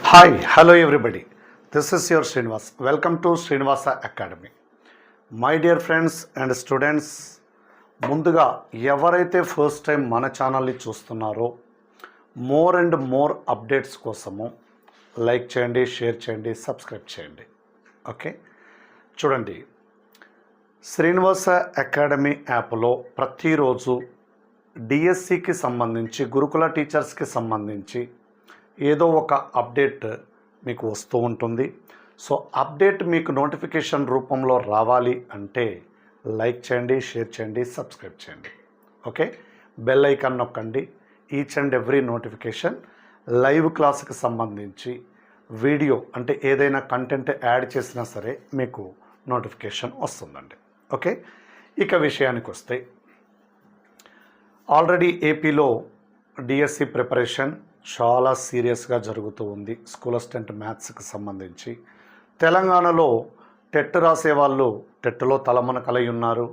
Hi hello everybody, this is your Srinivas. Welcome to Srinivasa academy. My dear friends and students, ముందుగా ఎవరైతే first time మన ఛానల్ని చూస్తున్నారో more and more updates కోసము like చేయండి, షేర్ చేయండి, సబ్స్క్రైబ్ చేయండి. ఓకే, చూడండి, శ్రీనివాస అకాడమీ యాప్లో ప్రతిరోజు డిఎస్సికి సంబంధించి, గురుకుల టీచర్స్కి సంబంధించి ఏదో ఒక అప్డేట్ మీకు వస్తూ ఉంటుంది. సో అప్డేట్ మీకు నోటిఫికేషన్ రూపంలో రావాలి అంటే లైక్ చేయండి, షేర్ చేయండి, సబ్స్క్రైబ్ చేయండి. ఓకే, బెల్ ఐకాన్ నొక్కండి. Each and every notification, live క్లాస్కి సంబంధించి వీడియో అంటే ఏదైనా కంటెంట్ యాడ్ చేసినా సరే మీకు నోటిఫికేషన్ వస్తుందండి. ఓకే, ఇక విషయానికి వస్తే, ఆల్రెడీ ఏపీలో డిఎస్సి ప్రిపరేషన్ చాలా సీరియస్గా జరుగుతూ ఉంది. స్కూల్ అసిస్టెంట్ మ్యాథ్స్కి సంబంధించి తెలంగాణలో టెట్ రాసే వాళ్ళు టెట్లో తలమునకలై ఉన్నారు.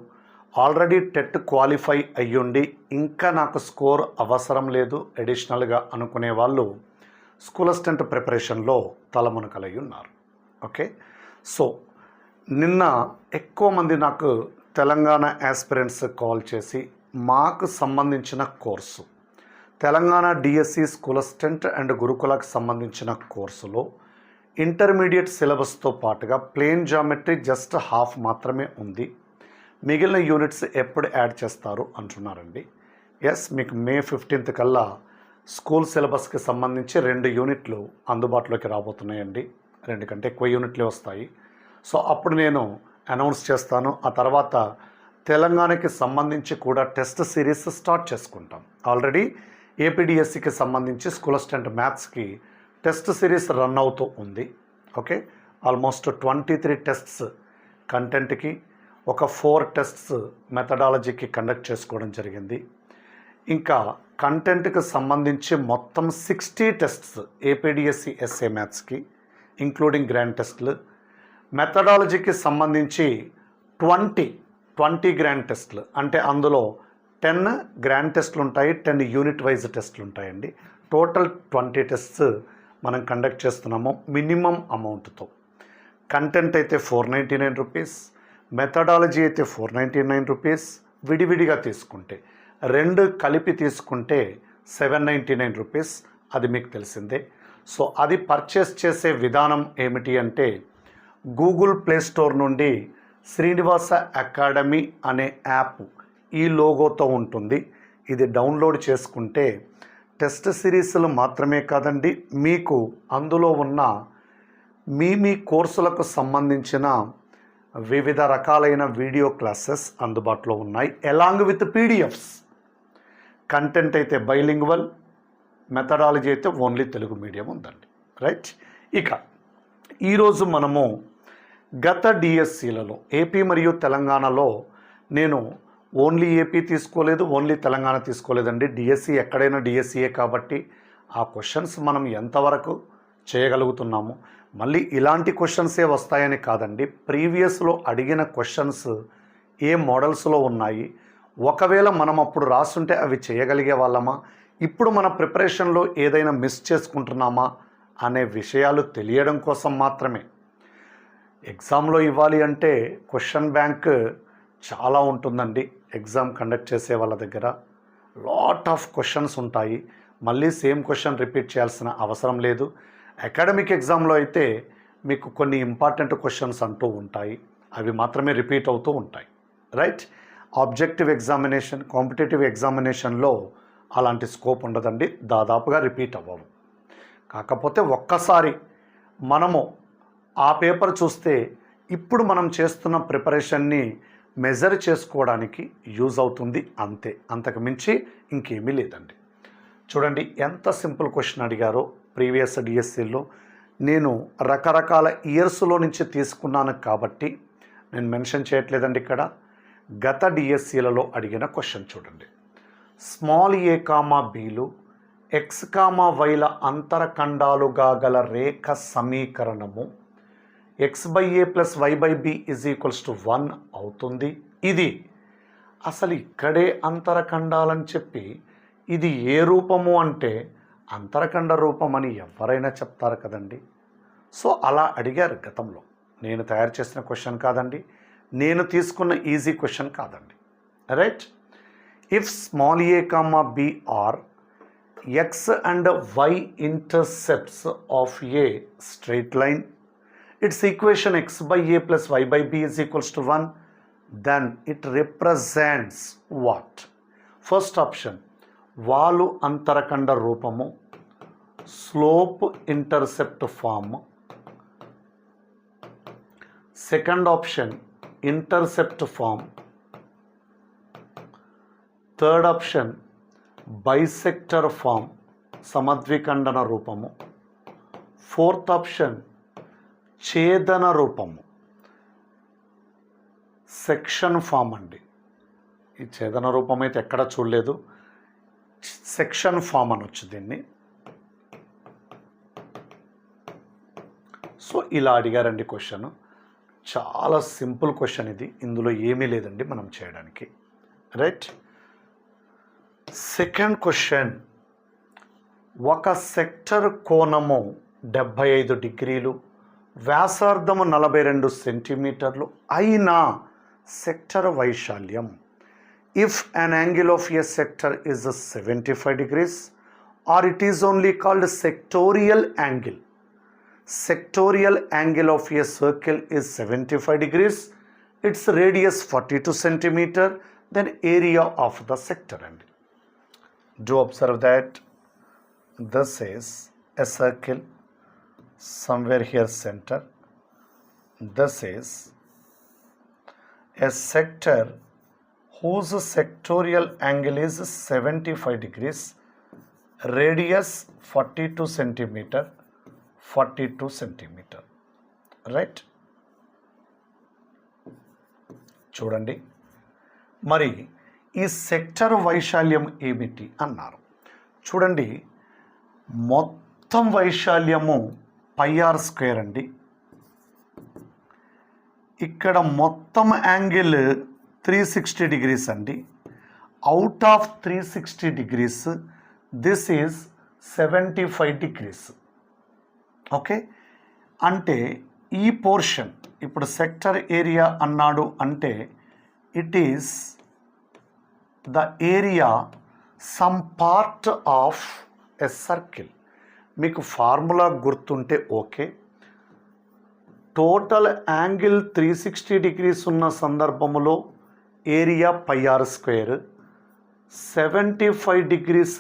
ఆల్రెడీ టెట్ క్వాలిఫై అయ్యుండి ఇంకా నాకు స్కోర్ అవసరం లేదు అడిషనల్గా అనుకునే వాళ్ళు స్కూల్ అసిస్టెంట్ ప్రిపరేషన్లో తలమునకలై ఉన్నారు. ఓకే, సో నిన్న ఎక్కువ మంది నాకు తెలంగాణ యాస్పిరెంట్స్ కాల్ చేసి మాకు సంబంధించిన course, Telangana DSC school assistant and గురుకులకు సంబంధించిన కోర్సులో ఇంటర్మీడియట్ సిలబస్తో పాటుగా ప్లేన్ జామెట్రీ జస్ట్ హాఫ్ మాత్రమే ఉంది, మిగిలిన యూనిట్స్ ఎప్పుడు యాడ్ చేస్తారు అంటున్నారండి. ఎస్, మీకు మే 15th కల్లా స్కూల్ సిలబస్కి సంబంధించి 2 యూనిట్లు అందుబాటులోకి రాబోతున్నాయండి. 2 కంటే ఎక్కువ యూనిట్లే వస్తాయి. సో అప్పుడు నేను అనౌన్స్ చేస్తాను. ఆ తర్వాత తెలంగాణకి సంబంధించి కూడా టెస్ట్ సిరీస్ స్టార్ట్ చేసుకుంటాం. ఆల్రెడీ ఏపీడిఎస్సికి సంబంధించి స్కూల్ అసిస్టెంట్ మ్యాథ్స్కి టెస్ట్ సిరీస్ రన్ అవుతూ ఉంది. ఓకే, ఆల్మోస్ట్ 23 టెస్ట్స్ కంటెంట్కి, ఒక 4 టెస్ట్స్ మెథడాలజీకి కండక్ట్ చేసుకోవడం జరిగింది. ఇంకా కంటెంట్కి సంబంధించి మొత్తం 60 టెస్ట్స్ ఏపీడిఎస్సి ఎస్ఏ మ్యాథ్స్కి ఇంక్లూడింగ్ గ్రాండ్ టెస్ట్లు, మెథడాలజీకి సంబంధించి 20 గ్రాండ్ టెస్ట్లు, అంటే అందులో 10 గ్రాండ్ టెస్ట్లు ఉంటాయి, 10 యూనిట్ వైజ్ టెస్ట్లు ఉంటాయండి. టోటల్ 20 టెస్ట్స్ మనం కండక్ట్ చేస్తున్నాము మినిమం అమౌంట్తో. కంటెంట్ అయితే 499 రూపీస్, మెథడాలజీ అయితే 499 రూపీస్. విడివిడిగా తీసుకుంటే, 2 కలిపి తీసుకుంటే 799 రూపీస్. అది మీకు తెలిసిందే. సో అది పర్చేస్ చేసే విధానం ఏమిటి అంటే, గూగుల్ ప్లే స్టోర్ నుండి శ్రీనివాస అకాడమీ అనే యాప్ ఈ లోగోతో ఉంటుంది. ఇది డౌన్లోడ్ చేసుకుంటే టెస్ట్ సిరీస్లు మాత్రమే కాదండి, మీకు అందులో ఉన్న మీ కోర్సులకు సంబంధించిన వివిధ రకాలైన వీడియో క్లాసెస్ అందుబాటులో ఉన్నాయి, అలాంగ్ విత్ పీడిఎఫ్స్. కంటెంట్ అయితే బైలింగ్వల్, మెథడాలజీ అయితే ఓన్లీ తెలుగు మీడియం ఉందండి. రైట్, ఇక ఈరోజు మనము గత డిఎస్సిలలో ఏపీ మరియు తెలంగాణలో నేను ఓన్లీ ఏపీ తీసుకోలేదు, ఓన్లీ తెలంగాణ తీసుకోలేదండి. డిఎస్సి ఎక్కడైనా డిఎస్సియే కాబట్టి ఆ క్వశ్చన్స్ మనం ఎంతవరకు చేయగలుగుతున్నాము, మళ్ళీ ఇలాంటి క్వశ్చన్సే వస్తాయని కాదండి, ప్రీవియస్లో అడిగిన క్వశ్చన్స్ ఏ మోడల్స్లో ఉన్నాయి, ఒకవేళ మనం అప్పుడు రాస్తుంటే అవి చేయగలిగే వాళ్ళమా, ఇప్పుడు మన ప్రిపరేషన్లో ఏదైనా మిస్ చేసుకుంటున్నామా అనే విషయాలు తెలియడం కోసం మాత్రమే. ఎగ్జామ్లో ఇవ్వాలి అంటే క్వశ్చన్ బ్యాంక్ చాలా ఉంటుందండి. ఎగ్జామ్ కండక్ట్ చేసే వాళ్ళ దగ్గర లాట్ ఆఫ్ క్వశ్చన్స్ ఉంటాయి, మళ్ళీ సేమ్ క్వశ్చన్ రిపీట్ చేయాల్సిన అవసరం లేదు. అకాడమిక్ ఎగ్జామ్లో అయితే మీకు కొన్ని ఇంపార్టెంట్ క్వశ్చన్స్ అంటూ ఉంటాయి, అవి మాత్రమే రిపీట్ అవుతూ ఉంటాయి. రైట్, ఆబ్జెక్టివ్ ఎగ్జామినేషన్, కాంపిటేటివ్ ఎగ్జామినేషన్లో అలాంటి స్కోప్ ఉండదండి, దాదాపుగా రిపీట్ అవ్వవు. కాకపోతే ఒక్కసారి మనము ఆ పేపర్ చూస్తే ఇప్పుడు మనం చేస్తున్న ప్రిపరేషన్ని మెజర్ చేసుకోవడానికి యూజ్ అవుతుంది, అంతే, అంతకు మించి ఇంకేమీ లేదండి. చూడండి ఎంత సింపుల్ క్వశ్చన్ అడిగారో ప్రీవియస్ డిఎస్సిలో. నేను రకరకాల ఇయర్స్లో నుంచి తీసుకున్నాను కాబట్టి నేను మెన్షన్ చేయట్లేదండి. ఇక్కడ గత డిఎస్సిలలో అడిగిన క్వశ్చన్ చూడండి. Small A comma బీలు X comma వైల అంతరఖండాలుగా గల రేఖ సమీకరణము x/a + y/b = 1 అవుతుంది. ఇది అసలు ఇక్కడే అంతరఖండాలని చెప్పి ఇది ఏ రూపము అంటే అంతరఖండ రూపం అని ఎవరైనా చెప్తారు కదండి. సో అలా అడిగారు గతంలో. నేను తయారు చేసిన క్వశ్చన్ కాదండి, నేను తీసుకున్న ఈజీ క్వశ్చన్ కాదండి. Right. If small A comma B are X and Y intercepts of a straight line, its equation x by a plus y by b is equals to 1, then it represents what? First option, వాలు అంతరఖండ రూపము, slope intercept form. Second option, intercept form. Third option, bisector form, సమద్విఖండన రూపము. Fourth option, ఛేదన రూపము, section form అండి. ఈ ఛేదన రూపం అయితే ఎక్కడ చూడలేదు, సెక్షన్ ఫామ్ అనొచ్చు దీన్ని. సో ఇలా అడిగారండి క్వశ్చన్. చాలా సింపుల్ క్వశ్చన్ ఇది, ఇందులో ఏమీ లేదండి మనం చేయడానికి. రైట్. సెకండ్ క్వశ్చన్, ఒక సెక్టర్ కోణము 75 డిగ్రీలు, వ్యాసార్థము 42 సెంటీమీటర్లు అయినా సెక్టర్ వైశాల్యం. If an angle of a sector is 75 degrees or it is only called sectorial angle. Sectorial angle of a circle is 75 degrees, its radius 42 centimeter, then area of the sector అండి. Do observe that this is a circle, somewhere here center. This is a sector whose sectorial angle is 75 degrees, radius 42 centimeter, 42 centimeter. Right? చూడండి, మరి ఈ sector వైశాల్యం ఏమిటి అన్నారు. చూడండి, మొత్తం వైశాల్యము πr² అండి. ఇక్కడ మొత్తం యాంగిల్ 360 degrees అండి. Out of 360 degrees this is 75 degrees. Okay, అంటే ఈ పోర్షన్ ఇప్పుడు సెక్టర్ ఏరియా అన్నాడు అంటే it is the area some part of a circle. మీకు ఫార్ములా గుర్తుంటే ఓకే. టోటల్ యాంగిల్ 360 degrees ఉన్న సందర్భములో ఏరియా πr², 75 degrees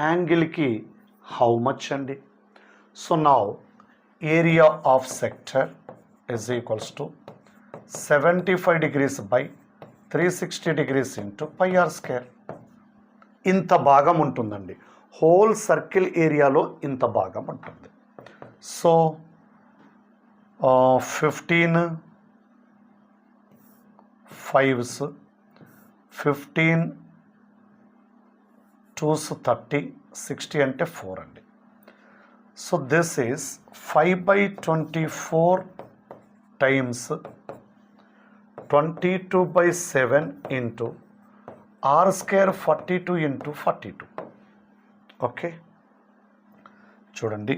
యాంగిల్కి హౌ మచ్ అండి. So now area of sector is equals to 75 degrees by 360 degrees into πr². ఇంత భాగం ఉంటుందండి, whole circle ఏరియాలో ఇంత భాగం ఉంటుంది. సో 15 5s, 15 2s 30, 60 అంటే 4 అండి. So this is 5/24 times 22/7 into r² 42 into 42. Okay, చూడండి,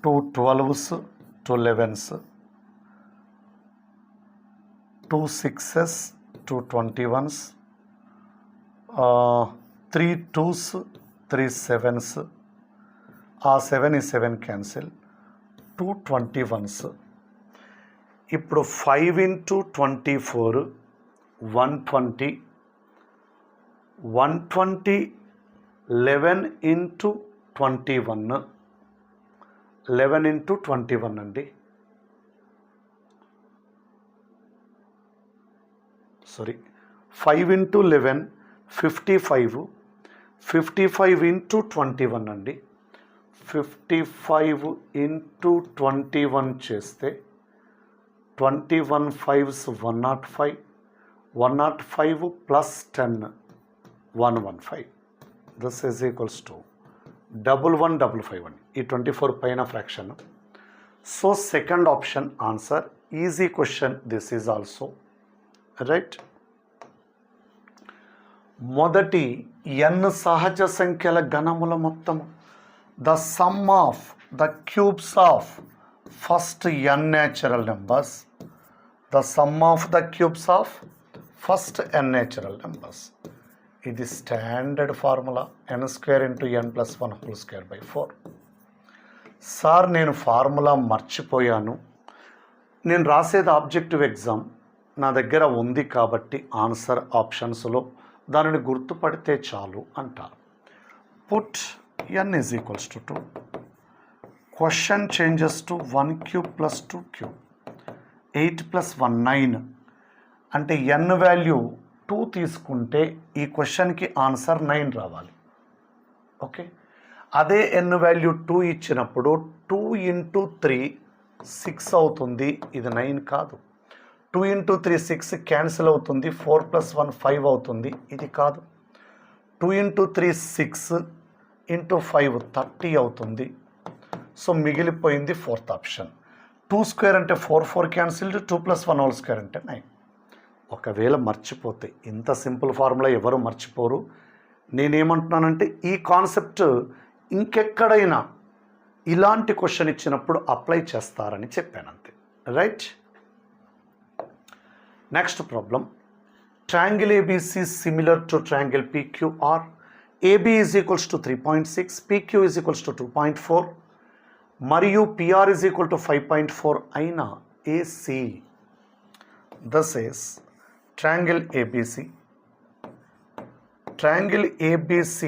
2 12s, 2 11s, 2 6s, 2 21s, 3 2s, 3 7s, ఆ 7 ఈ 7 క్యాన్సిల్, 2 21s. ఇప్పుడు 5 ఇంటూ 24 120, 120 11 ఇంటూ 21, 11 ఇంటూ 21 అండి. సారీ, 5 ఇంటూ 11 55, 55 ఇంటూ 21 అండి. 55 ఇంటూ 21 చేస్తే 21 5s 105, 105 plus 10 115. This is equals to 1155 అండి. ఈ 24 పైన fraction. So second option answer. Easy question this is also. Right. మొదటి n సహజ సంఖ్యల ఘనముల మొత్తము. The sum of the cubes of first n natural numbers. The sum of the cubes of first n natural numbers. ఇది standard formula. n² × n+1² 4. Sir నేను formula మర్చిపోయాను, నేను రాసేది ఆబ్జెక్టివ్ ఎగ్జామ్, నా దగ్గర ఉంది కాబట్టి ఆన్సర్ ఆప్షన్స్లో దానిని గుర్తుపడితే చాలు అంటారు. Put n = 2. Question changes to 1³ + 2³ 8 + 1 9. అంటే n వాల్యూ 2 తీసుకుంటే ఈ క్వశ్చన్కి ఆన్సర్ 9 రావాలి. ఓకే, అదే n వాల్యూ 2 ఇచ్చినప్పుడు 2 × 3 6 అవుతుంది, ఇది 9 కాదు. 2 × 3 6 క్యాన్సిల్ అవుతుంది, 4 + 1 5 అవుతుంది, ఇది కాదు. 2 × 3 6 × 5 30 అవుతుంది. సో మిగిలిపోయింది 4th ఆప్షన్. 2² అంటే 4 4 క్యాన్సిల్డ్, 2 + 1² అంటే 9. ఒకవేళ మర్చిపోతే, ఇంత సింపుల్ ఫార్ములా ఎవరు మర్చిపోరు. నేనేమంటున్నానంటే ఈ కాన్సెప్ట్ ఇంకెక్కడైనా ఇలాంటి క్వశ్చన్ ఇచ్చినప్పుడు అప్లై చేస్తారని చెప్పాను అంతే. Right. Next problem. Triangle ABC similar to triangle PQR. AB = 3.6, PQ = 2.4 మరియు PR = 5.4 అయిన AC. This is triangle ABC. Triangle ABC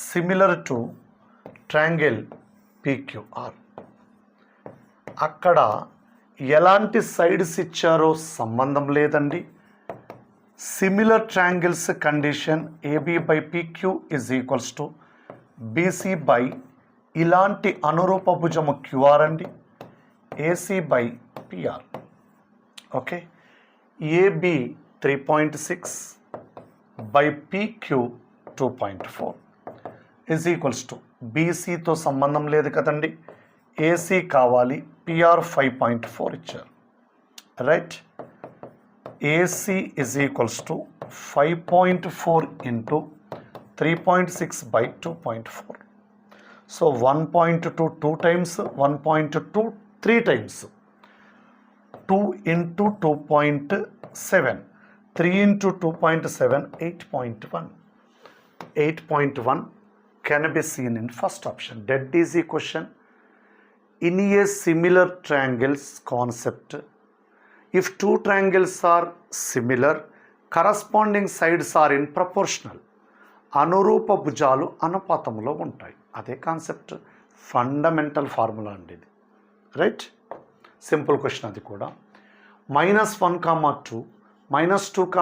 similar to triangle PQR. అక్కడ ఎలాంటి సైడ్స్ ఇచ్చారో సంబంధం లేదండి. Similar triangles condition AB/PQ = BC/ ఇలాంటి అనురూప భుజము QR అండి, AC/PR. Okay, AB 3.6 by PQ 2.4 = BCతో సంబంధం లేదు కదండి, AC కావాలి, PR 5.4 ఇచ్చారు. Right. AC = 5.4 × 3.6 / 2.4. So 1.2 2 times, 1.2 3 times. 2 × 2.7, 3 × 2.7 8.1. 8.1 can be seen in first option. Dead easy question. In a similar triangles concept, if two triangles are similar, corresponding sides are in proportional. అనురూప భుజాలు అనుపాతంలో ఉంటాయి. అదే concept, fundamental formula అండి ఇది. Right. Simple question అది కూడా. -1, 2, -2,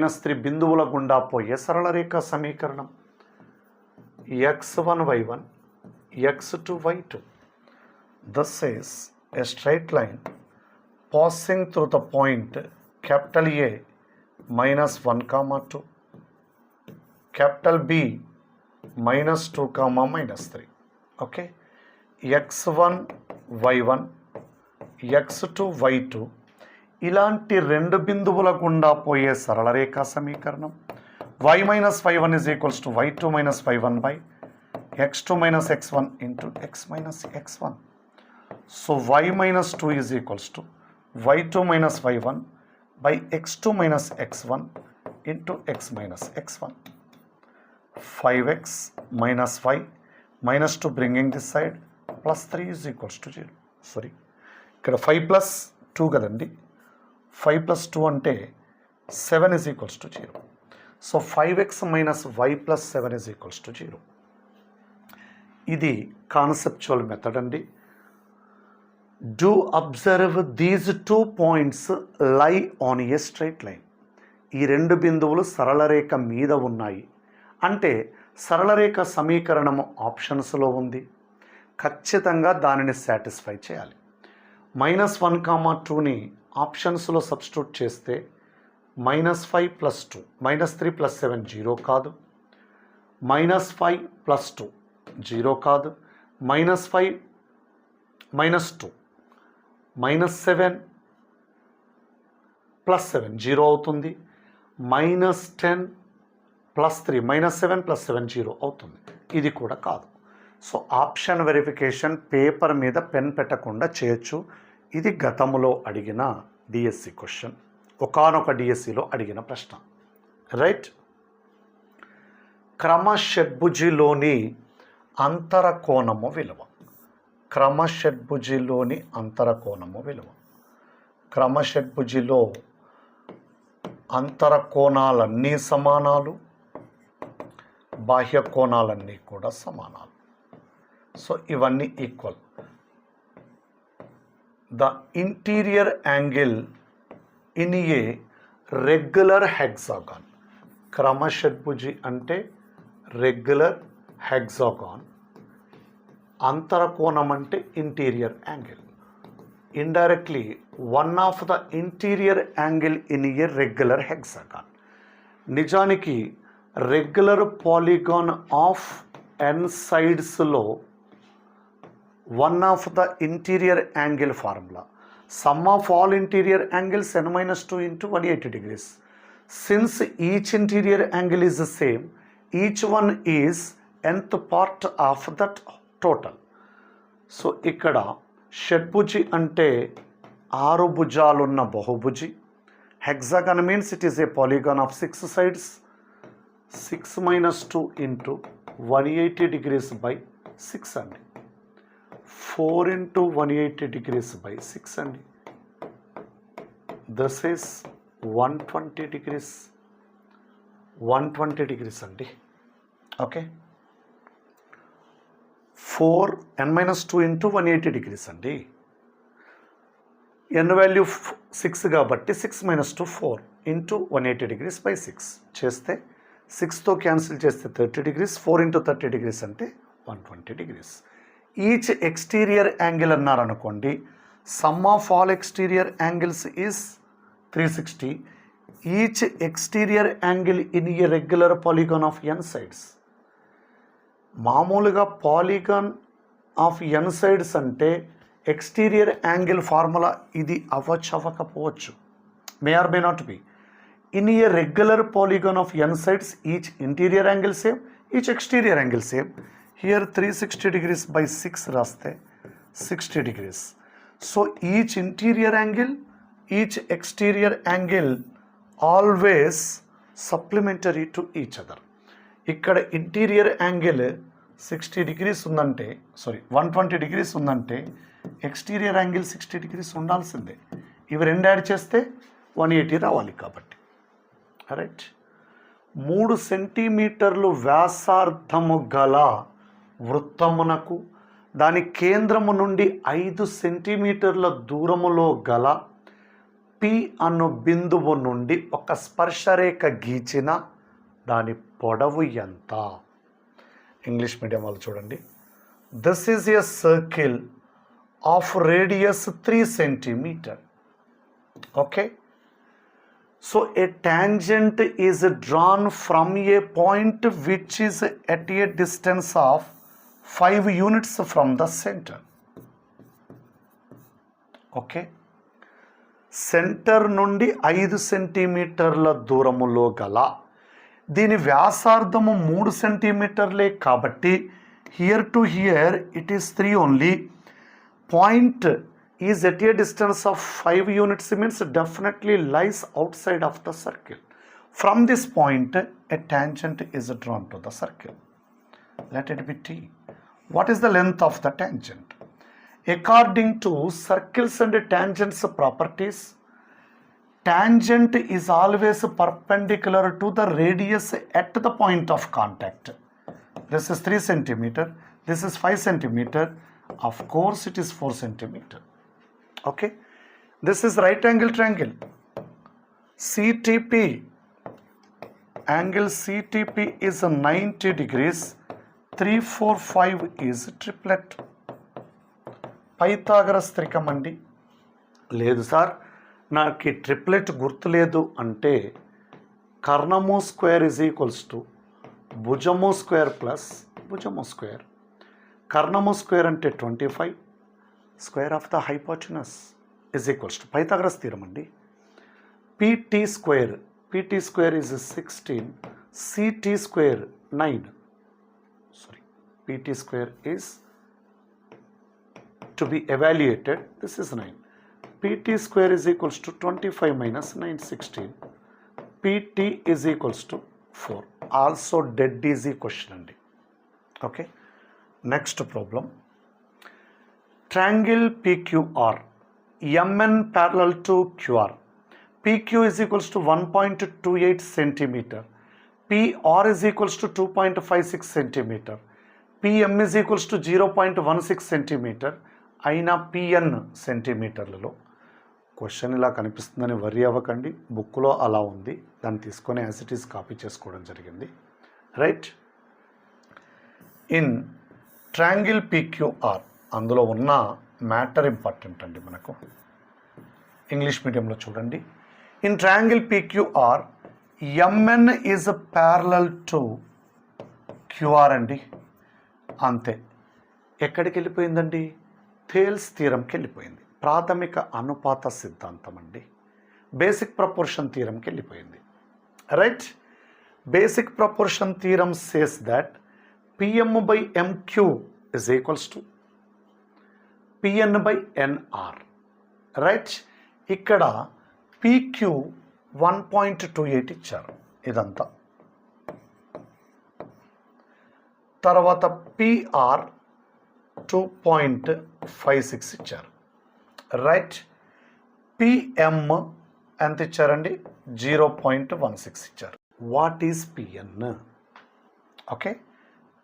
-3 బిందువుల గుండా పోయే సరళ రేఖా సమీకరణం. x1 y1, x2 y2. This is a straight line passing through the point capital A -1, 2, capital B -2, -3. Okay, x1 y1, x2 y2 ఇలాంటి రెండు బిందువుల గుండా పోయే సరళ రేఖా సమీకరణం. y - y1 = y2 - y1 x2 - x1 × x - x1. So y - 2 = y2 - y1 x2 - x1 × x - x1. 5x - y -2 bringing this side +3 = 0. Sorry, ఇక్కడ 5 + 2 కదండి, 5 + 2 అంటే 7 = 0. So 5x - y + 7 = 0. ఇది కాన్సెప్చువల్ మెథడ్ అండి. Do observe these 2 points lie on a straight line. ఈ రెండు బిందువులు సరళ రేఖ మీద ఉన్నాయి అంటే సరళ రేఖ సమీకరణము ఆప్షన్స్లో ఉంది, ఖచ్చితంగా దానిని సాటిస్ఫై చేయాలి. -1, 2ని ఆప్షన్స్లో సబ్స్టిట్యూట్ చేస్తే -5 + 2, -3 + 7 0 కాదు, -5 + 2 0 కాదు, -5 - 2 -7 + 7 0 అవుతుంది, -10 +3 -7 +7 0 అవుతుంది. ఇది కూడా కాదు. సో ఆప్షన్ వెరిఫికేషన్ పేపర్ మీద పెన్ పెట్టకుండా చేయొచ్చు. ఇది గతంలో అడిగిన డిఎస్సి క్వశ్చన్, ఒకానొక డిఎస్సిలో అడిగిన ప్రశ్న. రైట్. క్రమషడ్భుజిలోని అంతరకోణము విలువ. క్రమషడ్భుజిలోని అంతరకోణము విలువ. క్రమషడ్భుజిలో అంతరకోణాలన్నీ సమానాలు, బాహ్య కోణాలన్నీ కూడా సమానాలు. సో ఇవన్నీ equal. The interior angle in a regular hexagon. క్రమషడ్భుజి అంటే రెగ్యులర్ హెక్సాగాన్, అంతరకోణం అంటే interior angle. Indirectly one of the interior angle in a regular hexagon. నిజానికి రెగ్యులర్ పాలిగాన్ ఆఫ్ ఎన్ సైడ్స్లో one of the interior angle formula sum of all interior angles n-2 into 180 degrees. Since each interior angle is the same, each one is nth part of that total. So ఇక్కడ షడ్భుజి అంటే 6 భుజాలున్న బహుభుజి. Hexagon means it is a polygon of 6 sides. 6 - 2 into 180 degrees by 6 అండి. 4 into 180 degrees by 6 అండి. This is 120 degrees. 120 degrees అండి. Okay. 4 n-2 into 180 degrees అండి. n value 6 కాబట్టి 6 - 2 4 into 180 degrees by 6 చేస్తే 6తో క్యాన్సిల్ చేస్తే 30 degrees. 4 into 30 degrees అంటే 120 degrees. Each exterior angle అన్నారనుకోండి, sum of all exterior angles is 360. Each exterior angle in a regular polygon of n sides. మామూలుగా polygon of n sides అంటే exterior angle formula ఇది అవ్వకపోవచ్చు, may or may not be. In a regular polygon of n sides each interior angle same, each exterior angle same. Here 360 degrees by 6 రాస్తే 60 degrees. So each interior angle, each exterior angle always supplementary to each other. ఇక్కడ interior angle 60 degrees ఉందంటే, 120 degrees ఉందంటే exterior angle 60 degrees ఉండాల్సిందే. ఇవి రెండు add చేస్తే 180 రావాలి కాబట్టి. రైట్. 3 సెంటీమీటర్లు వ్యాసార్థము గల వృత్తమునకు దాని కేంద్రము నుండి 5 సెంటీమీటర్ల దూరములో గల పి అను బిందువు నుండి ఒక స్పర్శరేఖ గీచిన దాని పొడవు ఎంత? ఇంగ్లీష్ మీడియం వాళ్ళు చూడండి. This is a circle of radius 3 centimeter. Okay. So a tangent is drawn from a point which is at a distance of 5 units from the center. Okay. Centre నుండి 5 సెంటీమీటర్ల దూరములో గల దీని వ్యాసార్థము 3 సెంటీమీటర్లే కాబట్టి here to hear it is 3 only. Point is at a distance of 5 units means definitely lies outside of the circle. From this point a tangent is drawn to the circle. Let it be t. What is the length of the tangent? According to circles and tangents properties, tangent is always perpendicular to the radius at the point of contact. This is 3 centimeter, this is 5 centimeter, of course it is 4 centimeter. Okay, this is right angle triangle CTP. Angle CTP is 90 degrees. 3, 4, 5 is triplet. Pythagoras త్రికం అండి. లేదు sir నాకు triplet గుర్తులేదు అంటే కర్ణము square is equals to భుజము square plus భుజము square. కర్ణము స్క్వేర్ అంటే 25, square of the hypotenuse is equals to Pythagoras theorem అండి. PT square is 16, CT square 9. Sorry, PT square is to be evaluated. This is 9. PT square is equals to 25 minus 9, 16. PT is equals to 4. Also dead easy question అండి. Okay. Next problem. Triangle PQR. MN parallel to QR. PQ is equals to 1.28 centimeter. PR is equals to 2.56 centimeter. PM is equals to 0.16 centimeter. అయినా PN సెంటీమీటర్లలో. Question ఇలా కనిపిస్తుందని వరి అవ్వకండి, బుక్లో అలా ఉంది, దాన్ని తీసుకొని యాజ్ ఇట్ ఈస్ కాపీ చేసుకోవడం జరిగింది. రైట్. ఇన్ ట్రయాంగిల్ PQR అందులో ఉన్న మ్యాటర్ ఇంపార్టెంట్ అండి మనకు. ఇంగ్లీష్ మీడియంలో చూడండి. In triangle PQR MN is parallel to QR అండి. అంతే. ఎక్కడికి వెళ్ళిపోయిందండి? థేల్స్ థీరంకి వెళ్ళిపోయింది. ప్రాథమిక అనుపాత సిద్ధాంతం అండి. బేసిక్ ప్రపోర్షన్ థీరంకి వెళ్ళిపోయింది. Right. Basic proportion theorem says that PM by MQ is equals to PN by NR. Right. ఇక్కడ PQ 1.28 ఇచ్చారు ఇదంతా. తర్వాత PR 2.56 ఇచ్చారు. రైట్. PM ఎంత ఇచ్చారండి? 0.16 ఇచ్చారు. What is PN? Okay.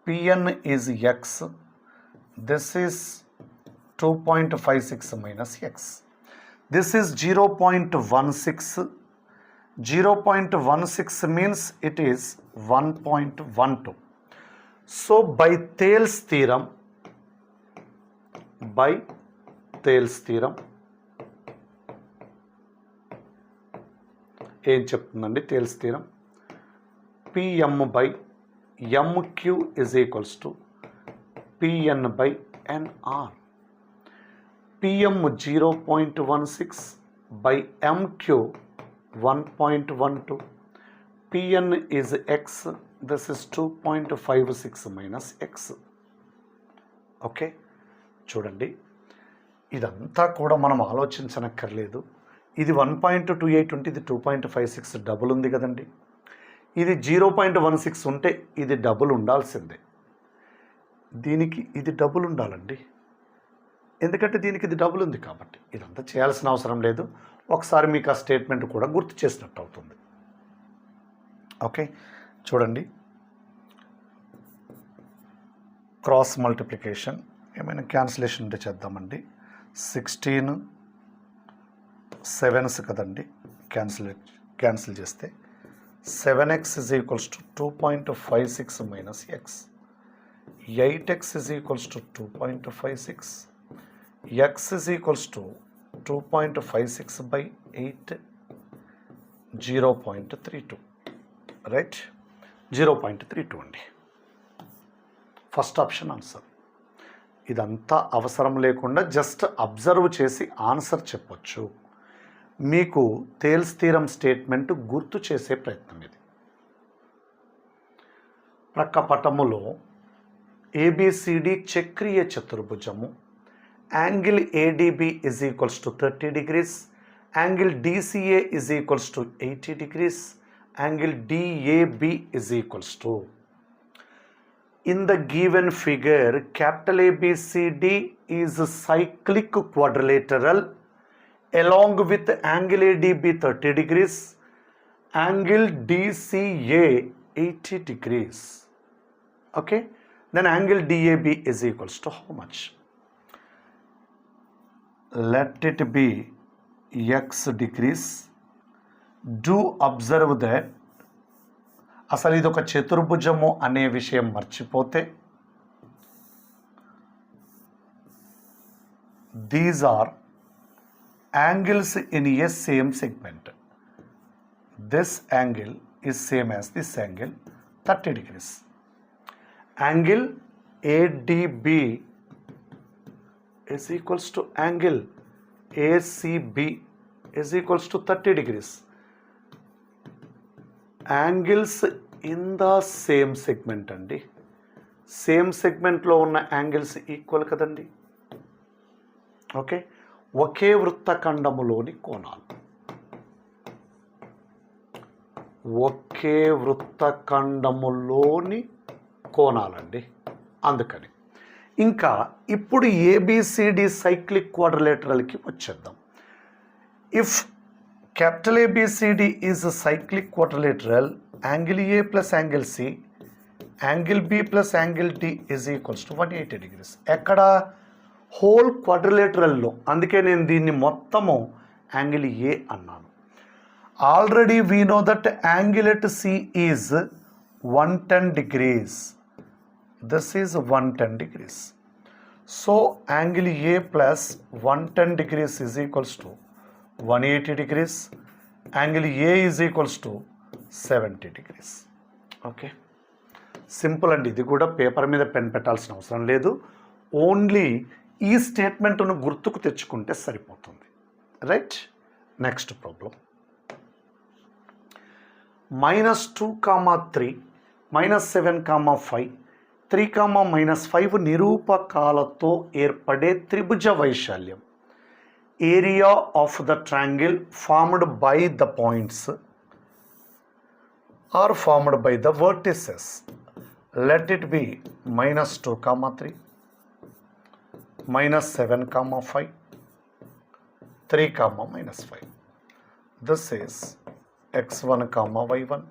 PN is X. This is 2.56 minus X. This is 0.16. 0.16 means it is 1.12. So by Thales theorem ఏం చెప్తుందండి? Thales theorem PM by MQ is equals to PN by NR. PM 0.16 by MQ 1.12. PN is X. This is 2.56 minus X. Okay. చూడండి, ఇదంతా కూడా మనం ఆలోచించనక్కర్లేదు. ఇది 1.28 ఉంటే ఇది 2.56 double ఉంది కదండి. ఇది 0.16 ఉంటే ఇది డబుల్ ఉండాల్సిందే. దీనికి ఇది డబుల్ ఉండాలండి, ఎందుకంటే దీనికి ఇది డబుల్ ఉంది కాబట్టి. ఇదంతా చేయాల్సిన అవసరం లేదు. ఒకసారి మీకు ఆ స్టేట్మెంట్ కూడా గుర్తు చేసినట్టు అవుతుంది. ఓకే. చూడండి, క్రాస్ మల్టిప్లికేషన్ ఏమైనా క్యాన్సిలేషన్ ఉంటే చేద్దామండి. 16 7s కదండి, క్యాన్సిల్ చేస్తే 7x is equals to 2.56 minus x. 8x is equals to 2.56. x is equals to 2.56 by 8, 0.32. Right. 0.32 అండి. First option answer. ఇదంతా అవసరం లేకుండా జస్ట్ అబ్జర్వ్ చేసి ఆన్సర్ చెప్పొచ్చు. మీకు థేల్స్ థీరం స్టేట్మెంట్ గుర్తు చేసే ప్రయత్నం ఇది. ప్రక్క పటములో ABCD చక్రీయ చతుర్భుజము, angle ADB is equals to 30 degrees, angle DCA is equals to 80 degrees, angle DAB is equals to. In the given figure, capital ABCD is cyclic quadrilateral along with angle ADB 30 degrees, angle DCA 80 degrees. Okay, then angle DAB is equals to how much? Let it be x degrees. Do observe that అసలు ఇది ఒక చతుర్భుజము అనే విషయం మర్చిపోతే, these are angles in a same segment. This angle is same as this angle 30 degrees. Angle ADB is equals to angle ACB is equals to 30 degrees. Angles in the same segment అండి. Same సెగ్మెంట్లో ఉన్న angles equal కదండి. Okay, ఒకే వృత్తఖండములోని కోణాలు, ఒకే వృత్తఖండములోని కోణాలండి. అందుకని ఇంకా ఇప్పుడు A B C D cyclic క్వాడ్రిలేటరల్కి వచ్చేద్దాం. If capital ABCD is cyclic quadrilateral, angle A plus angle C, angle B plus angle D is equals to 180 degrees. ఎక్కడ? హోల్ క్వాడ్రిలేటరల్లో. అందుకే నేను దీన్ని మొత్తము యాంగిల్ ఏ అన్నాను. Already we know that angle at C is 110 degrees. This is 110 degrees. So angle A plus 110 degrees is equals to 180 degrees. Angle A is equals to 70 degrees. Okay. Simple అండి. ఇది కూడా paper మీద pen పెట్టాల్సిన అవసరం లేదు. Only ఈ స్టేట్మెంట్ను గుర్తుకు తెచ్చుకుంటే సరిపోతుంది. రైట్. Next problem. -2, 3, -7, 5, 3, -5 నిరూపకాలతో ఏర్పడే త్రిభుజ వైశాల్యం, area of the triangle formed by the points are formed by the vertices. Let it be -2, 3, -7, 5, 3, -5. This is x1, y1.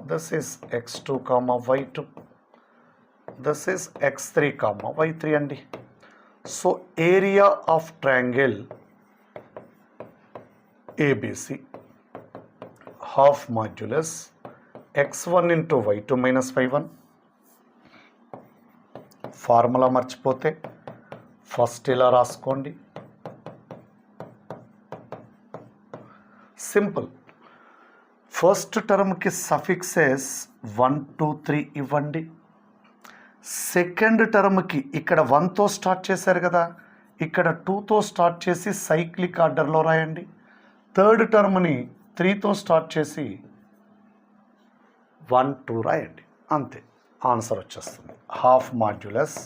This is x2, y2. This is x3, y3 అండి. So area of triangle ABC half modulus x1 into y2 minus y1. Formula మర్చిపోతే first ఇలా రాసుకోండి. Simple. First టర్మ్కి suffixes 1, 2, 3 ఇవ్వండి. Second టర్మ్కి ఇక్కడ 1తో start చేశారు కదా, ఇక్కడ 2తో స్టార్ట్ చేసి సైక్లిక్ ఆర్డర్లో రాయండి. థర్డ్ టర్మ్ని 3తో స్టార్ట్ చేసి 1, 2 రాయండి. అంతే, ఆన్సర్ వచ్చేస్తుంది. హాఫ్ మాడ్యులస్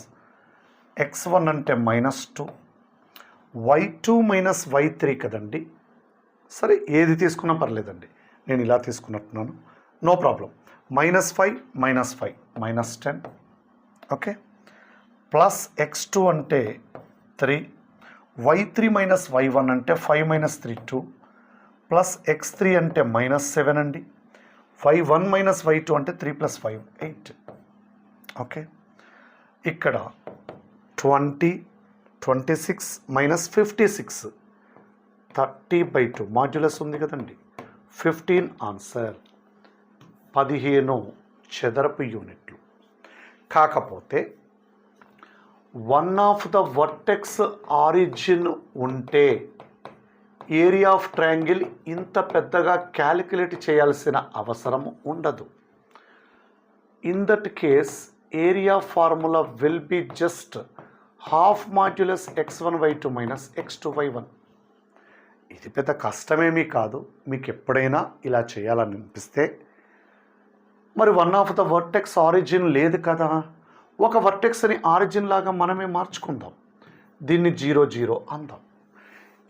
x1 అంటే -2, y2 మైనస్ y3 కదండి. సరే, ఏది తీసుకున్నా పర్లేదండి, నేను ఇలా తీసుకున్నట్టున్నాను, no problem. -5, -10. Okay. Plus x2 అంటే 3, y3 మైనస్ y1 అంటే 5 - 3 2, ప్లస్ x3 అంటే -7 అండి. y1 మైనస్ y2 అంటే 3 + 5 8. ఓకే. ఇక్కడ 20, 26 - 56 30/2 మాడ్యులస్ ఉంది కదండి. 15 ఆన్సర్. 15 చదరపు యూనిట్లు. కాకపోతే one of the vertex origin ఉంటే ఏరియా ఆఫ్ ట్రయాంగిల్ ఇంత పెద్దగా క్యాలిక్యులేట్ చేయాల్సిన అవసరం ఉండదు. In that case area formula will be just half modulus x1 y2 minus x2 y1. ఇది పెద్ద కష్టమేమీ కాదు. మీకు ఎప్పుడైనా ఇలా చేయాలని అనిపిస్తే, మరి one of the vertex origin లేదు కదా, ఒక వర్టెక్స్ని ఆరిజిన్ లాగా మనమే మార్చుకుందాం. దీన్ని 0, 0 అందాం.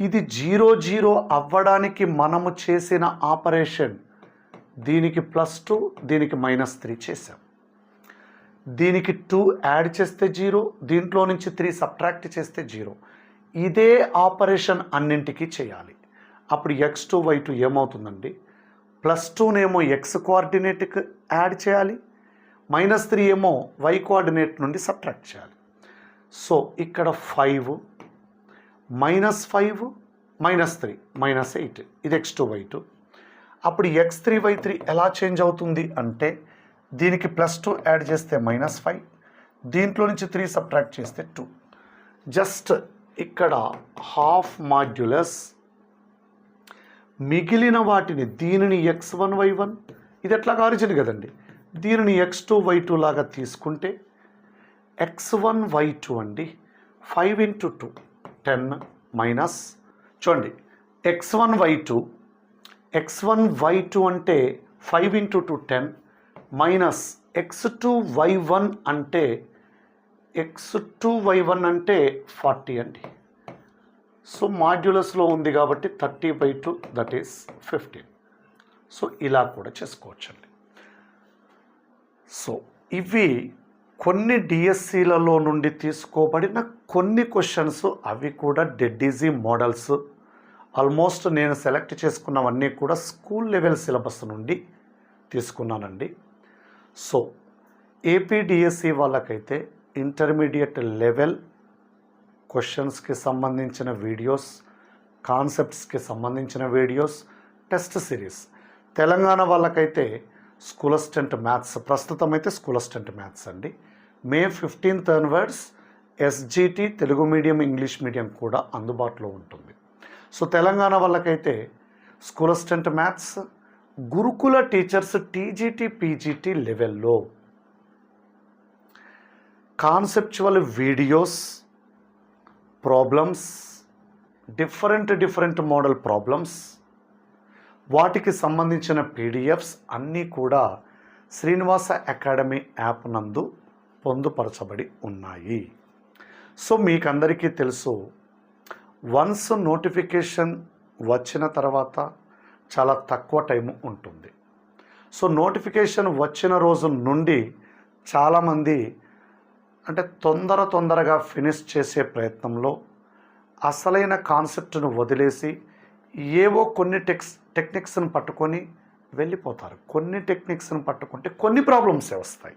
ఇది 0, 0 అవ్వడానికి మనము చేసిన ఆపరేషన్, దీనికి +2, దీనికి -3 చేసాం. దీనికి 2 యాడ్ చేస్తే 0, దీంట్లో నుంచి 3 సబ్ట్రాక్ట్ చేస్తే 0. ఇదే ఆపరేషన్ అన్నింటికీ చేయాలి. అప్పుడు x2 y2 ఏమవుతుందండి? +2నేమో x కోఆర్డినేట్కి యాడ్ చేయాలి, -3 ఏమో y కోఆర్డినేట్ నుండి సబ్ట్రాక్ట్ చేయాలి. సో ఇక్కడ 5 -5 -3 -8, ఇది x2 y2. అప్పుడు x3 y3 ఎలా చేంజ్ అవుతుంది అంటే, దీనికి +2 యాడ్ చేస్తే -5, దీంట్లో నుంచి 3 సబ్ట్రాక్ట్ చేస్తే 2. జస్ట్ ఇక్కడ హాఫ్ మాడ్యులస్ మిగిలిన వాటిని, దీనిని x1 y1, ఇది ఎట్లాగా ఆరిజిన్ కదండి, దీనిని x2 y2 లాగా తీసుకుంటే x1 y2 అండి 5 × 2 10 మైనస్, చూడండి x1 y2 అంటే 5 × 2 10, మైనస్ x2y1 అంటే x2y1 అంటే 40 అండి. సో మాడ్యులస్లో ఉంది కాబట్టి 30/2 దట్ ఈస్ 15. సో ఇలా కూడా చేసుకోవచ్చండి. సో ఇవి కొన్ని డిఎస్సిలలో నుండి తీసుకోబడిన కొన్ని క్వశ్చన్స్, అవి కూడా డెడ్ ఈజీ మోడల్స్. ఆల్మోస్ట్ నేను సెలెక్ట్ చేసుకున్నవన్నీ కూడా స్కూల్ లెవెల్ సిలబస్ నుండి తీసుకున్నానండి. సో ఏపీ డిఎస్సి వాళ్ళకైతే ఇంటర్మీడియట్ లెవెల్ క్వశ్చన్స్కి సంబంధించిన వీడియోస్, కాన్సెప్ట్స్కి సంబంధించిన వీడియోస్, టెస్ట్ సిరీస్. తెలంగాణ వాళ్ళకైతే స్కూల్ అసిస్టెంట్ మ్యాథ్స్, ప్రస్తుతం అయితే స్కూల్ అసిస్టెంట్ మ్యాథ్స్ అండి. మే 15th onwards SGT Telugu medium, English medium కూడా అందుబాటులో ఉంటుంది. సో తెలంగాణ వాళ్ళకైతే స్కూల్ అసిస్టెంట్ మ్యాథ్స్, గురుకుల టీచర్స్ టీజీటీ పీజీటీ లెవెల్లో conceptual videos, problems, different model problems, వాటికి సంబంధించిన పీడిఎఫ్స్ అన్నీ కూడా శ్రీనివాస అకాడమీ యాప్ నందు పొందుపరచబడి ఉన్నాయి. సో మీకందరికీ తెలుసు, వన్స్ నోటిఫికేషన్ వచ్చిన తర్వాత చాలా తక్కువ టైం ఉంటుంది. సో నోటిఫికేషన్ వచ్చిన రోజు నుండి చాలామంది అంటే తొందరగా ఫినిష్ చేసే ప్రయత్నంలో అసలైన కాన్సెప్ట్ను వదిలేసి ఏవో కొన్ని టెక్నిక్స్ని పట్టుకొని వెళ్ళిపోతారు. కొన్ని టెక్నిక్స్ని పట్టుకుంటే కొన్ని ప్రాబ్లమ్సే వస్తాయి.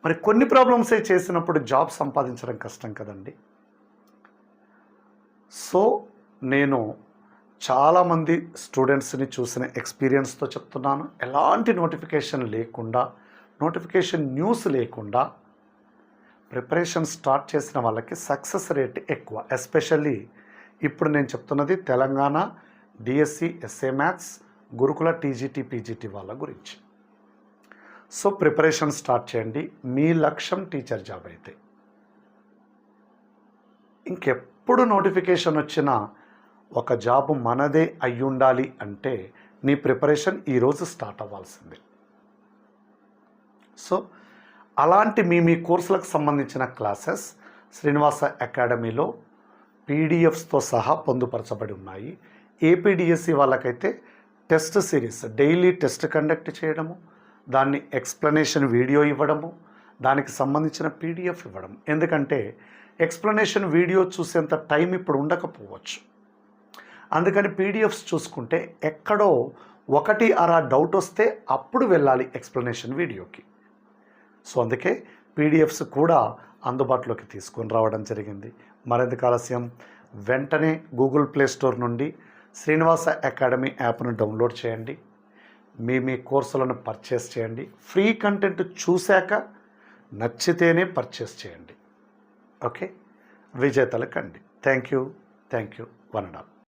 మరి కొన్ని ప్రాబ్లమ్సే చేసినప్పుడు జాబ్ సంపాదించడం కష్టం కదండి. సో నేను చాలామంది స్టూడెంట్స్ని చూసిన ఎక్స్పీరియన్స్తో చెప్తున్నాను. ఎలాంటి నోటిఫికేషన్ లేకుండా, నోటిఫికేషన్ న్యూస్ లేకుండా ప్రిపరేషన్ స్టార్ట్ చేసిన వాళ్ళకి సక్సెస్ రేట్ ఎక్కువ. ఎస్పెషల్లీ ఇప్పుడు నేను చెప్తున్నది తెలంగాణ డిఎస్సి, ఎస్ఏ మ్యాథ్స్, గురుకుల టీజీటీ పీజీటీ వాళ్ళ గురించి. సో ప్రిపరేషన్ స్టార్ట్ చేయండి. మీ లక్ష్యం టీచర్ జాబ్ అయితే ఇంకెప్పుడు నోటిఫికేషన్ వచ్చినా ఒక జాబ్ మనదే అయి ఉండాలి అంటే నీ ప్రిపరేషన్ ఈరోజు స్టార్ట్ అవ్వాల్సిందే. సో అలాంటి మీ కోర్సులకు సంబంధించిన క్లాసెస్ శ్రీనివాస అకాడమీలో పీడిఎఫ్స్తో సహా పొందుపరచబడి ఉన్నాయి. ఏపీడిఎస్సి వాళ్ళకైతే test series, daily test conduct చేయడము, దాన్ని ఎక్స్ప్లెనేషన్ వీడియో ఇవ్వడము, దానికి సంబంధించిన పీడిఎఫ్ ఇవ్వడం. ఎందుకంటే ఎక్స్ప్లెనేషన్ వీడియో చూసేంత టైం ఇప్పుడు ఉండకపోవచ్చు. అందుకని పీడిఎఫ్స్ చూసుకుంటే ఎక్కడో ఒకటి అరా డౌట్ వస్తే అప్పుడు వెళ్ళాలి ఎక్స్ప్లెనేషన్ వీడియోకి. సో అందుకే పీడిఎఫ్స్ కూడా అందుబాటులోకి తీసుకొని రావడం జరిగింది. మరింత ఆలస్యం, వెంటనే గూగుల్ ప్లే స్టోర్ నుండి శ్రీనివాస అకాడమీ యాప్ను డౌన్లోడ్ చేయండి. మీ కోర్సులను పర్చేస్ చేయండి. ఫ్రీ కంటెంట్ చూశాక నచ్చితేనే పర్చేస్ చేయండి. ఓకే, విజేతలు కండి. Thank you. 1 and all.